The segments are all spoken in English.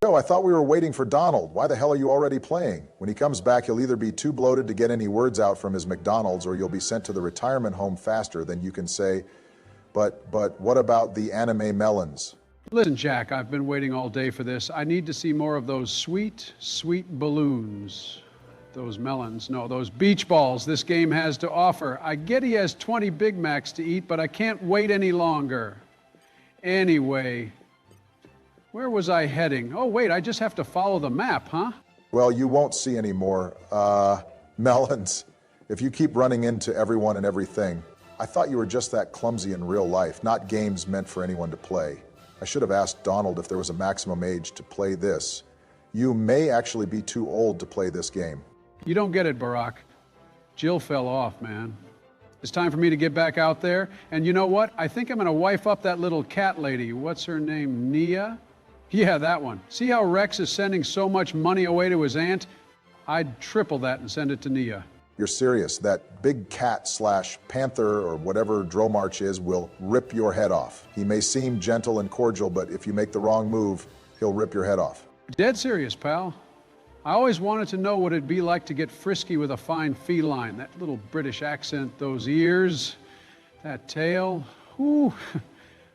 Joe, I thought we were waiting for Donald. Why the hell are you already playing? When he comes back, he'll either be too bloated to get any words out from his McDonald's, or you'll be sent to the retirement home faster than you can say, but what about the anime melons? Listen, Jack, I've been waiting all day for this. I need to see more of those sweet, sweet balloons. Those melons, no, those beach balls this game has to offer. I get he has 20 Big Macs to eat, but I can't wait any longer. Anyway, where was I heading? Oh, wait, I just have to follow the map, huh? Well, you won't see any more, melons. If you keep running into everyone and everything. I thought you were just that clumsy in real life, not games meant for anyone to play. I should have asked Donald if there was a maximum age to play this. You may actually be too old to play this game. You don't get it, Barack. Jill fell off, man. It's time for me to get back out there. And you know what? I think I'm going to wife up that little cat lady. What's her name? Nia? Yeah, that one. See how Rex is sending so much money away to his aunt? I'd triple that and send it to Nia. You're serious. That big cat / panther or whatever Dromarch is will rip your head off. He may seem gentle and cordial, but if you make the wrong move, he'll rip your head off. Dead serious, pal. I always wanted to know what it'd be like to get frisky with a fine feline. That little British accent, those ears, that tail. Ooh.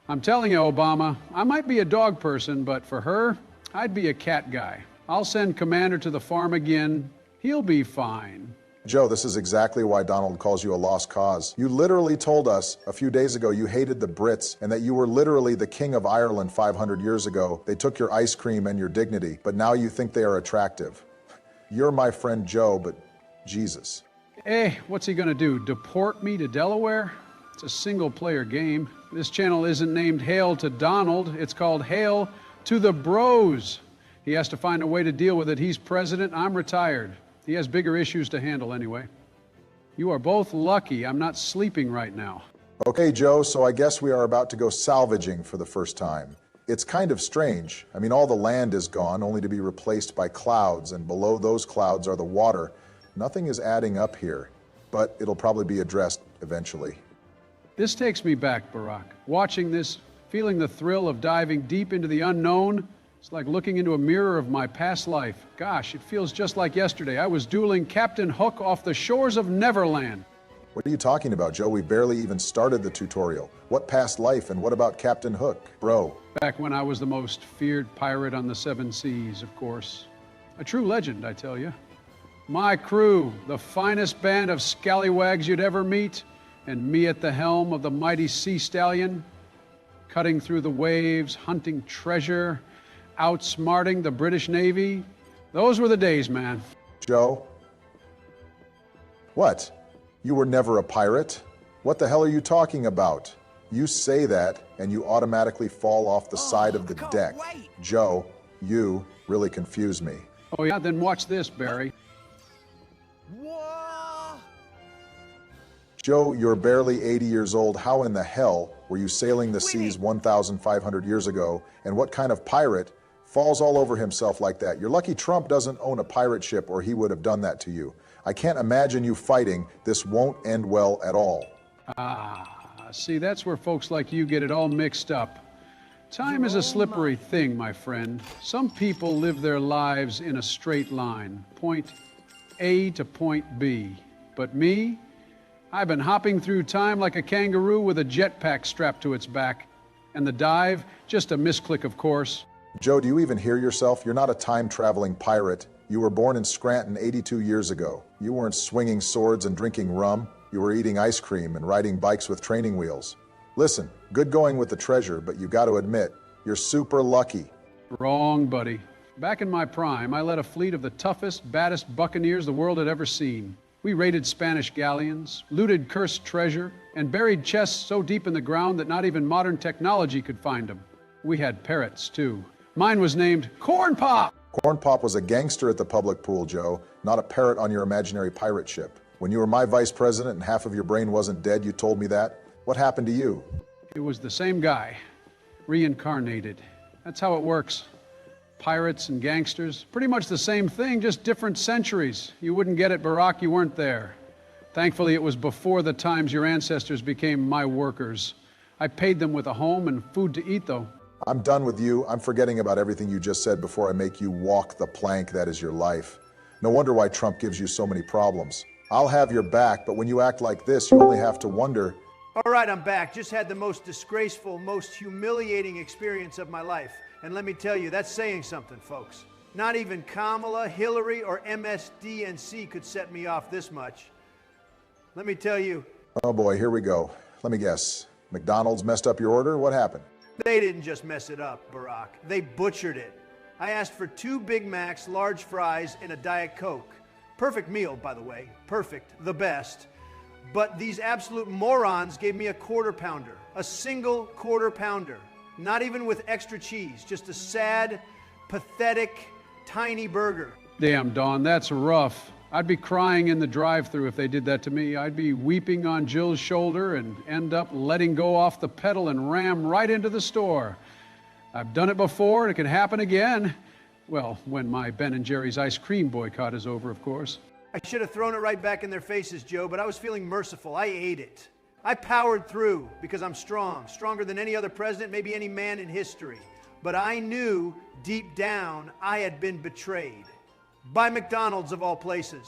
I'm telling you, Obama, I might be a dog person, but for her, I'd be a cat guy. I'll send Commander to the farm again. He'll be fine. Joe, this is exactly why Donald calls you a lost cause. You literally told us a few days ago you hated the Brits and that you were literally the king of Ireland 500 years ago. They took your ice cream and your dignity, but now you think they are attractive. You're my friend Joe, but Jesus. Hey, what's he gonna do, deport me to Delaware? It's a single-player game. This channel isn't named Hail to Donald, it's called Hail to the Bros. He has to find a way to deal with it. He's president, I'm retired. He has bigger issues to handle anyway. You are both lucky I'm not sleeping right now. Okay, Joe, so I guess we are about to go salvaging for the first time. It's kind of strange. I mean, all the land is gone, only to be replaced by clouds, and below those clouds are the water. Nothing is adding up here, but it'll probably be addressed eventually. This takes me back, Barack. Watching this, feeling the thrill of diving deep into the unknown, it's like looking into a mirror of my past life. Gosh, it feels just like yesterday. I was dueling Captain Hook off the shores of Neverland. What are you talking about, Joe? We barely even started the tutorial. What past life and what about Captain Hook, bro? Back when I was the most feared pirate on the 7 seas, of course. A true legend, I tell you. My crew, the finest band of scallywags you'd ever meet, and me at the helm of the mighty sea stallion, cutting through the waves, hunting treasure, outsmarting the British Navy. Those were the days, man. Joe? What? You were never a pirate? What the hell are you talking about? You say that, and you automatically fall off the side of the deck. Wait. Joe, you really confuse me. Oh yeah, then watch this, Barry. Whoa! Joe, you're barely 80 years old. How in the hell were you sailing the seas 1,500 years ago? And what kind of pirate falls all over himself like that? You're lucky Trump doesn't own a pirate ship, or he would have done that to you. I can't imagine you fighting. This won't end well at all. See, that's where folks like you get it all mixed up. Time is a slippery thing, my friend. Some people live their lives in a straight line, point A to point B. But me, I've been hopping through time like a kangaroo with a jetpack strapped to its back. And the dive, just a misclick, of course. Joe, do you even hear yourself? You're not a time-traveling pirate. You were born in Scranton 82 years ago. You weren't swinging swords and drinking rum. You were eating ice cream and riding bikes with training wheels. Listen, good going with the treasure, but you got to admit, you're super lucky. Wrong, buddy. Back in my prime, I led a fleet of the toughest, baddest buccaneers the world had ever seen. We raided Spanish galleons, looted cursed treasure, and buried chests so deep in the ground that not even modern technology could find them. We had parrots, too. Mine was named Corn Pop. Corn Pop was a gangster at the public pool, Joe, not a parrot on your imaginary pirate ship. When you were my vice president and half of your brain wasn't dead, you told me that. What happened to you? It was the same guy, reincarnated. That's how it works. Pirates and gangsters, pretty much the same thing, just different centuries. You wouldn't get it, Barack, you weren't there. Thankfully, it was before the times your ancestors became my workers. I paid them with a home and food to eat, though. I'm done with you. I'm forgetting about everything you just said before I make you walk the plank that is your life. No wonder why Trump gives you so many problems. I'll have your back, but when you act like this, you only have to wonder. All right, I'm back. Just had the most disgraceful, most humiliating experience of my life. And let me tell you, that's saying something, folks. Not even Kamala, Hillary, or MSDNC could set me off this much. Let me tell you. Oh boy, here we go. Let me guess. McDonald's messed up your order? What happened? They didn't just mess it up, Barack. They butchered it. I asked for 2 Big Macs, large fries, and a Diet Coke. Perfect meal, by the way. Perfect. The best. But these absolute morons gave me a quarter pounder. A single quarter pounder. Not even with extra cheese. Just a sad, pathetic, tiny burger. Damn, Don, that's rough. I'd be crying in the drive-thru if they did that to me. I'd be weeping on Jill's shoulder and end up letting go off the pedal and ram right into the store. I've done it before, and it can happen again. Well, when my Ben & Jerry's ice cream boycott is over, of course. I should have thrown it right back in their faces, Joe, but I was feeling merciful. I ate it. I powered through because I'm strong, stronger than any other president, maybe any man in history. But I knew deep down I had been betrayed. By McDonald's of all places.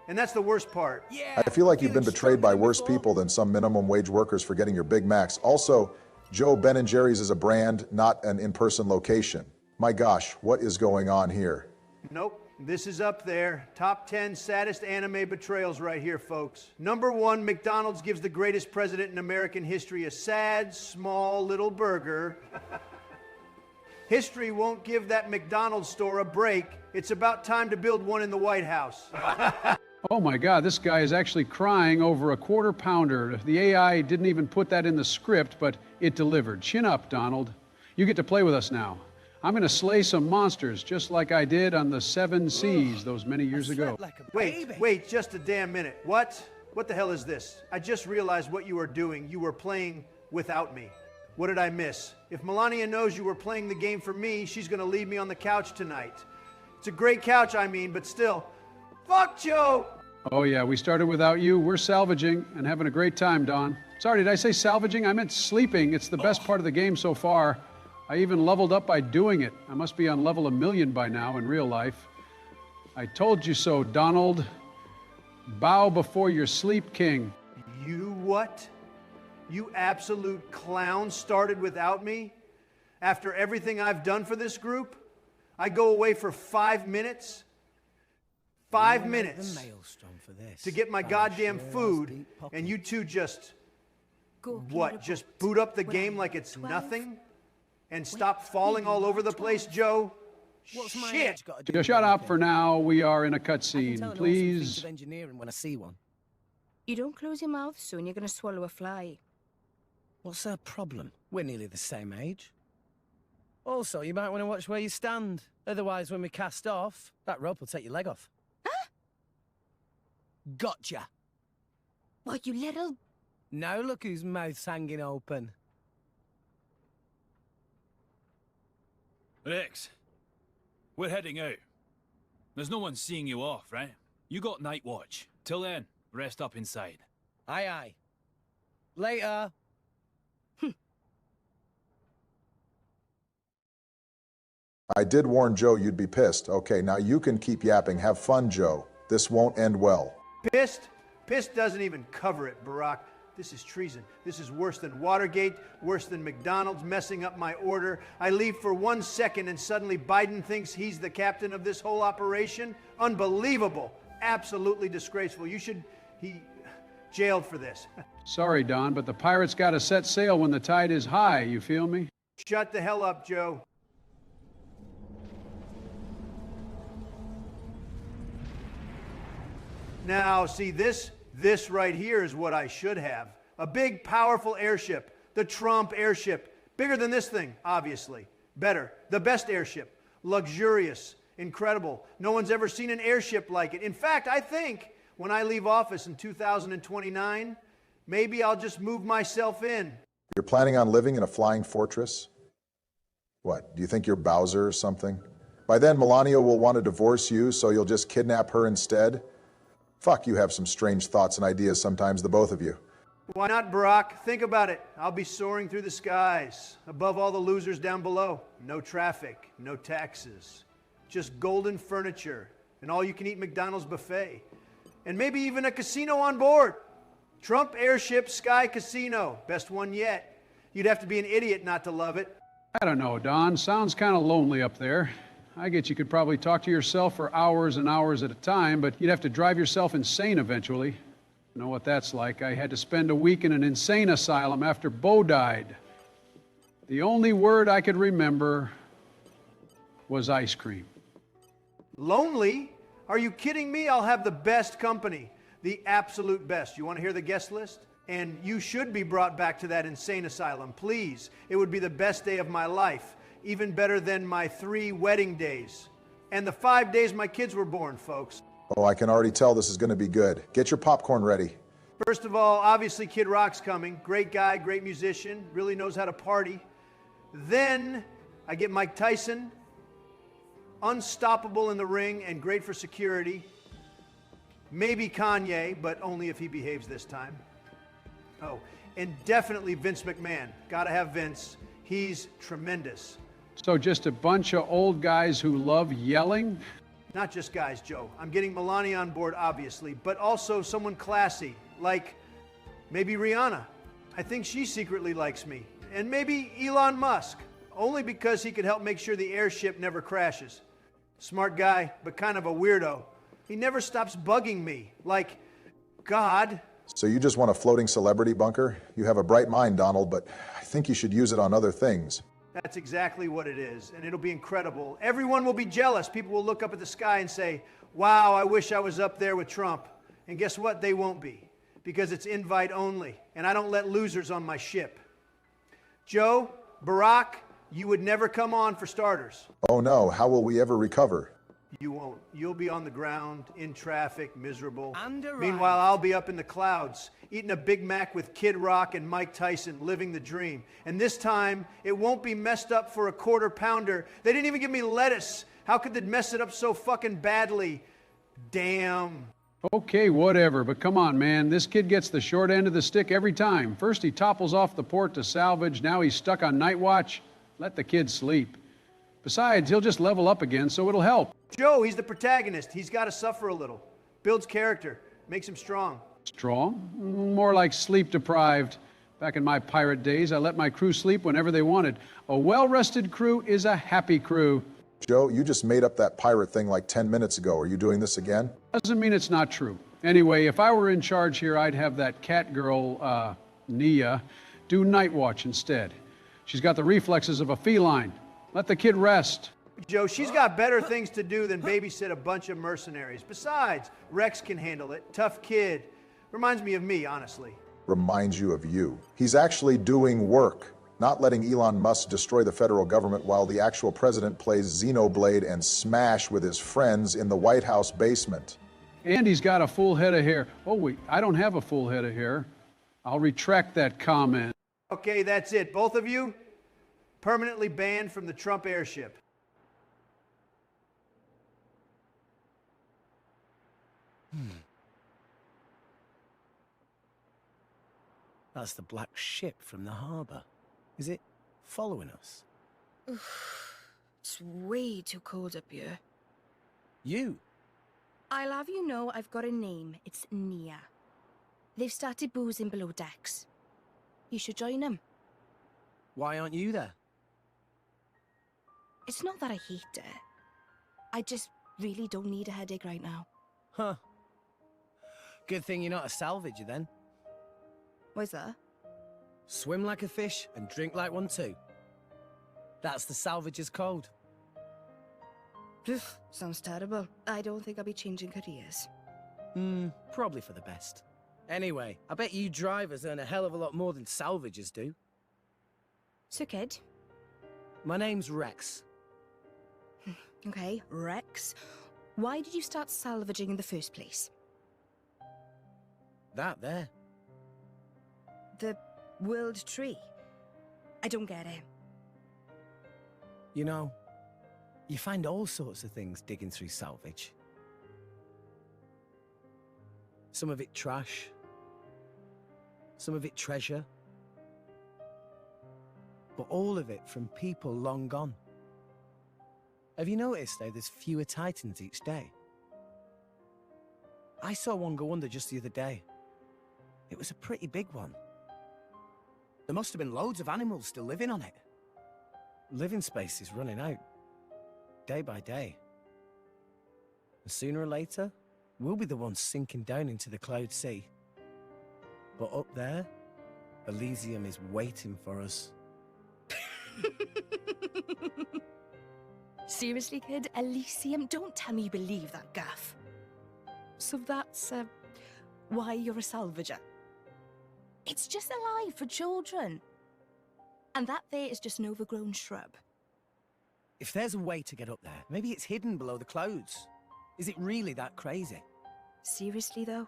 And that's the worst part. Yeah, I feel like you've been betrayed by worse people than some minimum wage workers for getting your Big Macs. Also, Joe, Ben & Jerry's is a brand, not an in-person location. My gosh, what is going on here? Nope, this is up there. Top 10 saddest anime betrayals right here, folks. Number 1, McDonald's gives the greatest president in American history a sad, small, little burger. History won't give that McDonald's store a break. It's about time to build one in the White House. Oh my God, this guy is actually crying over a quarter pounder. The AI didn't even put that in the script, but it delivered. Chin up, Donald. You get to play with us now. I'm going to slay some monsters, just like I did on the 7 Seas those many years ago. Wait, just a damn minute. What? What the hell is this? I just realized what you were doing. You were playing without me. What did I miss? If Melania knows you were playing the game for me, she's going to leave me on the couch tonight. It's a great couch, I mean, but still. Fuck Joe! Oh yeah, we started without you. We're salvaging and having a great time, Don. Sorry, did I say salvaging? I meant sleeping. It's the best part of the game so far. I even leveled up by doing it. I must be on level 1,000,000 by now in real life. I told you so, Donald. Bow before your sleep king. You what? You absolute clown started without me? After everything I've done for this group? I go away for 5 minutes? 5 minutes to get my goddamn food, and you two just, what, just boot up the game like it's nothing? And stop falling all over the place, Joe? Shit! Shut up for now. We are in a cutscene. Please. You don't close your mouth soon, you're going to swallow a fly. What's her problem? We're nearly the same age. Also, you might want to watch where you stand. Otherwise, when we cast off, that rope will take your leg off. Huh? Gotcha. What, you little... Now look whose mouth's hanging open. Rex, we're heading out. There's no one seeing you off, right? You got night watch. Till then, rest up inside. Aye, aye. Later. I did warn Joe you'd be pissed. Okay, now you can keep yapping. Have fun, Joe. This won't end well. Pissed? Pissed doesn't even cover it, Barack. This is treason. This is worse than Watergate, worse than McDonald's messing up my order. I leave for 1 second and suddenly Biden thinks he's the captain of this whole operation? Unbelievable. Absolutely disgraceful. He jailed for this. Sorry, Don, but the pirates got to set sail when the tide is high. You feel me? Shut the hell up, Joe. Now, see, this right here is what I should have. A big, powerful airship. The Trump Airship. Bigger than this thing, obviously. Better. The best airship. Luxurious. Incredible. No one's ever seen an airship like it. In fact, I think when I leave office in 2029, maybe I'll just move myself in. You're planning on living in a flying fortress? What, do you think you're Bowser or something? By then, Melania will want to divorce you, so you'll just kidnap her instead? Fuck, you have some strange thoughts and ideas sometimes, the both of you. Why not, Barack? Think about it. I'll be soaring through the skies, above all the losers down below. No traffic, no taxes, just golden furniture, and all-you-can-eat McDonald's buffet. And maybe even a casino on board. Trump Airship Sky Casino. Best one yet. You'd have to be an idiot not to love it. I don't know, Don. Sounds kind of lonely up there. I get you could probably talk to yourself for hours and hours at a time, but you'd have to drive yourself insane eventually. You know what that's like. I had to spend a week in an insane asylum after Bo died. The only word I could remember was ice cream. Lonely? Are you kidding me? I'll have the best company. The absolute best. You want to hear the guest list? And you should be brought back to that insane asylum, please. It would be the best day of my life. Even better than my 3 wedding days. And the 5 days my kids were born, folks. Oh, I can already tell this is going to be good. Get your popcorn ready. First of all, obviously Kid Rock's coming. Great guy, great musician, really knows how to party. Then I get Mike Tyson, unstoppable in the ring and great for security. Maybe Kanye, but only if he behaves this time. Oh, and definitely Vince McMahon. Gotta have Vince. He's tremendous. So just a bunch of old guys who love yelling? Not just guys, Joe. I'm getting Melania on board, obviously, but also someone classy, like maybe Rihanna. I think she secretly likes me. And maybe Elon Musk, only because he could help make sure the airship never crashes. Smart guy, but kind of a weirdo. He never stops bugging me, like God. So you just want a floating celebrity bunker? You have a bright mind, Donald, but I think you should use it on other things. That's exactly what it is, and it'll be incredible. Everyone will be jealous. People will look up at the sky and say, wow, I wish I was up there with Trump. And guess what? They won't be, because it's invite only, and I don't let losers on my ship. Joe, Barack, you would never come on for starters. Oh no, how will we ever recover? You won't. You'll be on the ground, in traffic, miserable. Underarmed. Meanwhile, I'll be up in the clouds, eating a Big Mac with Kid Rock and Mike Tyson, living the dream. And this time, it won't be messed up for a quarter pounder. They didn't even give me lettuce. How could they mess it up so fucking badly? Damn. Okay, whatever, but come on, man. This kid gets the short end of the stick every time. First he topples off the port to salvage, now he's stuck on night watch. Let the kid sleep. Besides, he'll just level up again, so it'll help. Joe, he's the protagonist. He's got to suffer a little. Builds character, makes him strong. Strong? More like sleep deprived. Back in my pirate days, I let my crew sleep whenever they wanted. A well-rested crew is a happy crew. Joe, you just made up that pirate thing like 10 minutes ago. Are you doing this again? Doesn't mean it's not true. Anyway, if I were in charge here, I'd have that cat girl, Nia, do night watch instead. She's got the reflexes of a feline. Let the kid rest. Joe, she's got better things to do than babysit a bunch of mercenaries. Besides, Rex can handle it. Tough kid. Reminds me of me, honestly. Reminds you of you. He's actually doing work, not letting Elon Musk destroy the federal government while the actual president plays XENOBLADE and Smash with his friends in the White House basement. And he's got a full head of hair. Oh, wait, I don't have a full head of hair. I'll retract that comment. Okay, that's it. Both of you, permanently banned from the Trump Airship. That's the black ship from the harbour. Is it following us? It's way too cold up here. You? I'll have you know I've got a name. It's Nia. They've started boozing below decks. You should join them. Why aren't you there? It's not that I hate it. I just really don't need a headache right now. Huh. Good thing you're not a salvager then. Why's that? Swim like a fish and drink like one too. That's the salvager's code. Sounds terrible. I don't think I'll be changing careers. Probably for the best. Anyway, I bet you drivers earn a hell of a lot more than salvagers do. So, kid. My name's Rex. Okay, Rex. Why did you start salvaging in the first place? That there. The world tree. I don't get it. You know, you find all sorts of things digging through salvage. Some of it trash. some of it treasure. But all of it from people long gone. Have you noticed how there's fewer Titans each day? I saw one go under just the other day. It was a pretty big one. There must have been loads of animals still living on it. Living space is running out, day by day. And sooner or later, we'll be the ones sinking down into the cloud sea. But up there, Elysium is waiting for us. Seriously, kid? Elysium? Don't tell me you believe that gaff. So that's, why you're a salvager? It's just a lie for children. And that there is just an overgrown shrub. If there's a way to get up there, maybe it's hidden below the clouds. Is it really that crazy? Seriously, though?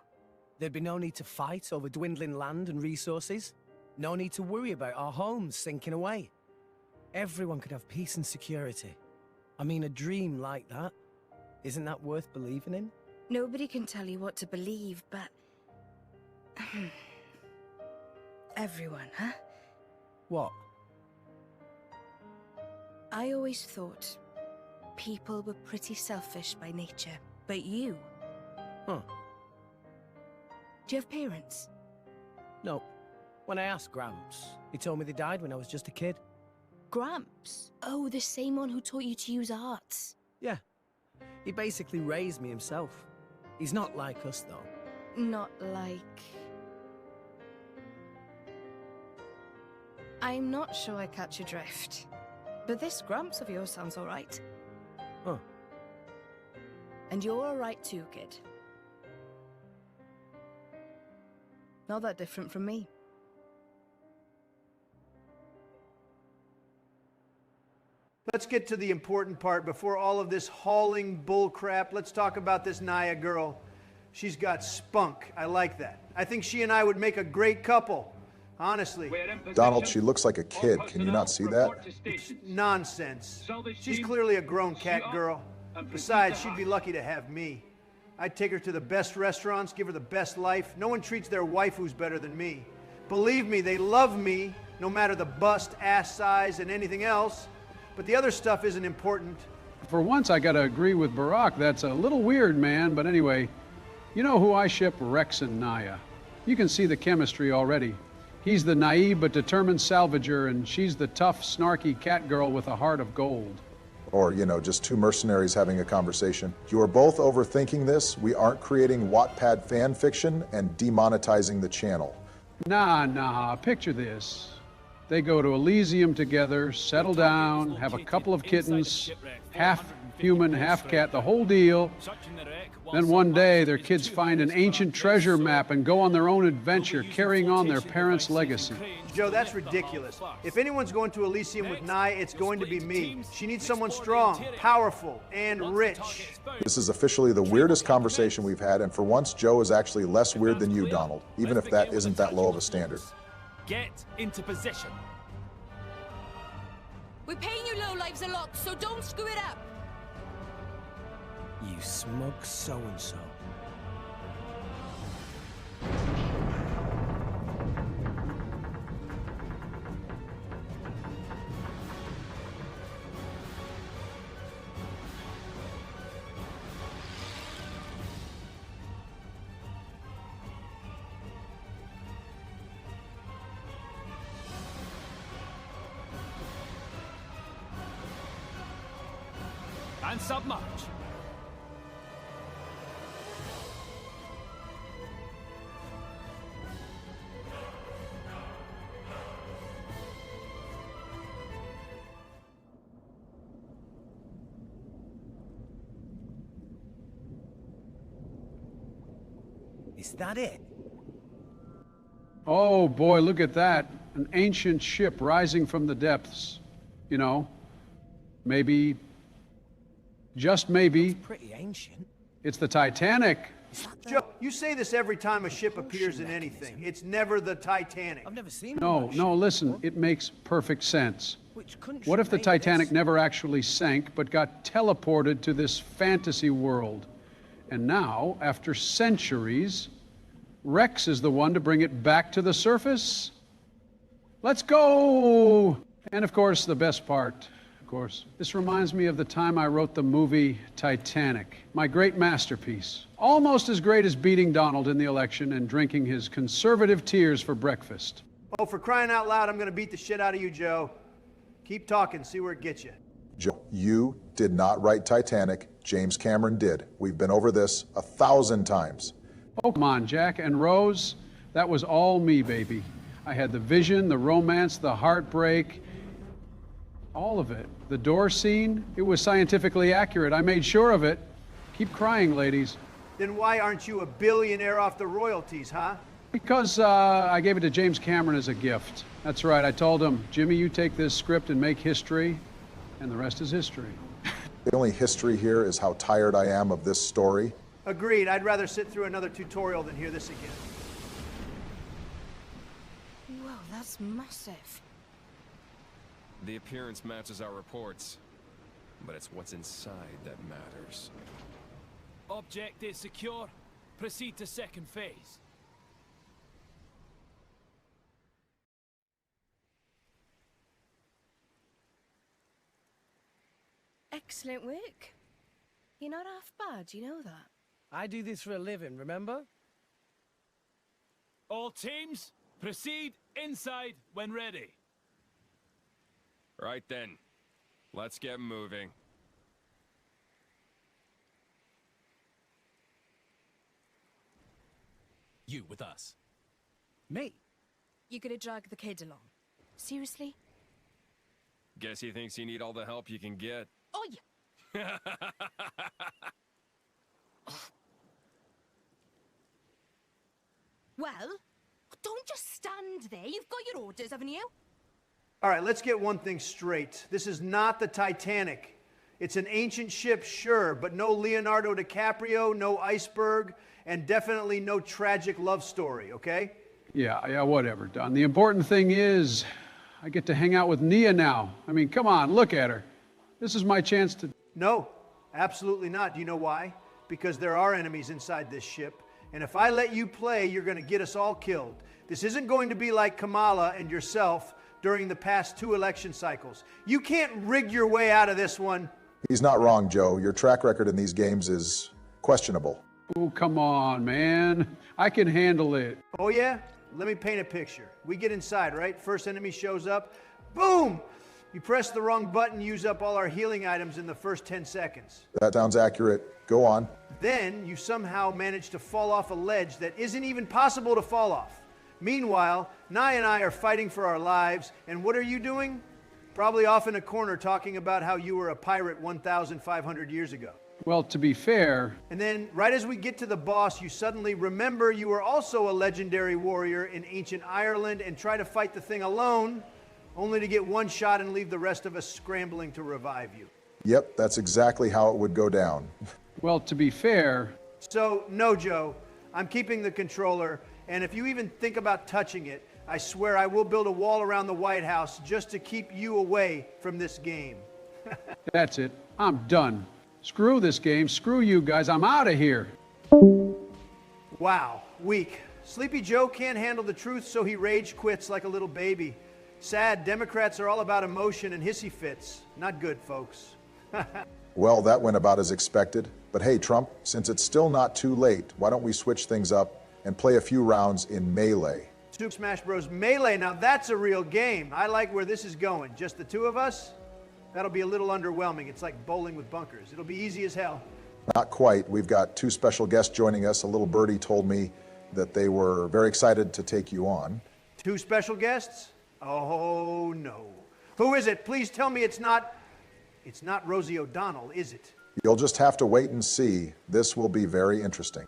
There'd be no need to fight over dwindling land and resources. No need to worry about our homes sinking away. Everyone could have peace and security. I mean, a dream like that, isn't that worth believing in? Nobody can tell you what to believe, but... everyone, huh? What? I always thought people were pretty selfish by nature, but you... Huh. Do you have parents? No. When I asked Gramps, he told me they died when I was just a kid. Gramps? Oh, the same one who taught you to use arts. Yeah. He basically raised me himself. He's not like us, though. Not like... I'm not sure I catch your drift. But this Gramps of yours sounds alright. Huh. And you're alright too, kid. Not that different from me. Let's get to the important part before all of this hauling bull crap. Let's talk about this Naya girl. She's got spunk. I like that. I think she and I would make a great couple. Honestly. Donald, she looks like a kid. Can you not see that? It's nonsense. She's clearly a grown cat girl. Besides, she'd be lucky to have me. I'd take her to the best restaurants, give her the best life. No one treats their waifus better than me. Believe me, they love me, no matter the bust, ass size, and anything else. But the other stuff isn't important. For once, I gotta agree with Barack. That's a little weird, man. But anyway, you know who I ship? Rex and Naya. You can see the chemistry already. He's the naive but determined salvager, and she's the tough, snarky cat girl with a heart of gold. Or, you know, just two mercenaries having a conversation. You are both overthinking this. We aren't creating Wattpad fan fiction and demonetizing the channel. Nah, picture this. They go to Elysium together, settle down, have a couple of kittens, half human, half cat, the whole deal. Then one day, their kids find an ancient treasure map and go on their own adventure, carrying on their parents' legacy. Joe, that's ridiculous. If anyone's going to Elysium with Naya, it's going to be me. She needs someone strong, powerful, and rich. This is officially the weirdest conversation we've had, and for once, Joe is actually less weird than you, Donald, even if that isn't that low of a standard. Get into position. We're paying you lowlives a lot, so don't screw it up. You smug so-and-so. And submerge. Is that it? Oh boy, look at that. An ancient ship rising from the depths. You know, maybe, just maybe, Pretty ancient. it's the Titanic. Joe, you say this every time a ship appears in anything. It's never the Titanic. I've never seen No, one. no, listen, it makes perfect sense. Which country What if the made Titanic this? never actually sank, but got teleported to this fantasy world? And now, after centuries, Rex is the one to bring it back to the surface. Let's go! And of course, the best part, this reminds me of the time I wrote the movie Titanic, my great masterpiece. Almost as great as beating Donald in the election and drinking his conservative tears for breakfast. Oh, for crying out loud, I'm gonna beat the shit out of you, Joe. Keep talking, see where it gets you. Joe, you did not write Titanic. James Cameron did. We've been over this 1,000 times. Oh, come on, Jack and Rose. That was all me, baby. I had the vision, the romance, the heartbreak, all of it. The door scene, it was scientifically accurate. I made sure of it. Keep crying, ladies. Then why aren't you a billionaire off the royalties, huh? Because I gave it to James Cameron as a gift. That's right, I told him, Jimmy, you take this script and make history, and the rest is history. The only history here is how tired I am of this story. Agreed, I'd rather sit through another tutorial than hear this again. Whoa, that's massive. The appearance matches our reports, but it's what's inside that matters. Object is secure. Proceed to second phase. Excellent work. You're not half bad, you know that. I do this for a living, remember? All teams, proceed inside when ready. Right then, let's get moving. You with us. Me? You're gonna drag the kid along? Seriously? Guess he thinks you need all the help you can get. Oh, yeah. Well, don't just stand there. You've got your orders, haven't you? All right, let's get one thing straight. This is not the Titanic. It's an ancient ship, sure, but no Leonardo DiCaprio, no iceberg, and definitely no tragic love story, okay? Yeah, whatever, Don. The important thing is, I get to hang out with Nia now. I mean, come on, look at her. This is my chance to... No, absolutely not. Do you know why? Because there are enemies inside this ship, and if I let you play, you're going to get us all killed. This isn't going to be like Kamala and yourself during the past 2 election cycles. You can't rig your way out of this one. He's not wrong, Joe. Your track record in these games is questionable. Oh, come on, man. I can handle it. Oh, yeah? Let me paint a picture. We get inside, right? First enemy shows up. Boom! You press the wrong button, use up all our healing items in the first 10 seconds. That sounds accurate. Go on. Then you somehow manage to fall off a ledge that isn't even possible to fall off. Meanwhile, Nye and I are fighting for our lives, and what are you doing? Probably off in a corner talking about how you were a pirate 1,500 years ago. Well, to be fair... And then, right as we get to the boss, you suddenly remember you were also a legendary warrior in ancient Ireland and try to fight the thing alone, only to get one shot and leave the rest of us scrambling to revive you. Yep, that's exactly how it would go down. Well, to be fair... So, no, Joe. I'm keeping the controller, and if you even think about touching it, I swear I will build a wall around the White House just to keep you away from this game. That's it. I'm done. Screw this game. Screw you guys. I'm out of here. Wow, weak. Sleepy Joe can't handle the truth, so he rage quits like a little baby. Sad, Democrats are all about emotion and hissy fits. Not good, folks. Well, that went about as expected. But hey, Trump, since it's still not too late, why don't we switch things up and play a few rounds in Melee? Super Smash Bros. Melee, now that's a real game. I like where this is going. Just the two of us? That'll be a little underwhelming. It's like bowling with bunkers. It'll be easy as hell. Not quite. We've got 2 special guests joining us. A little birdie told me that they were very excited to take you on. 2 special guests? Oh, no. Who is it? Please tell me it's not Rosie O'Donnell, is it? You'll just have to wait and see. This will be very interesting.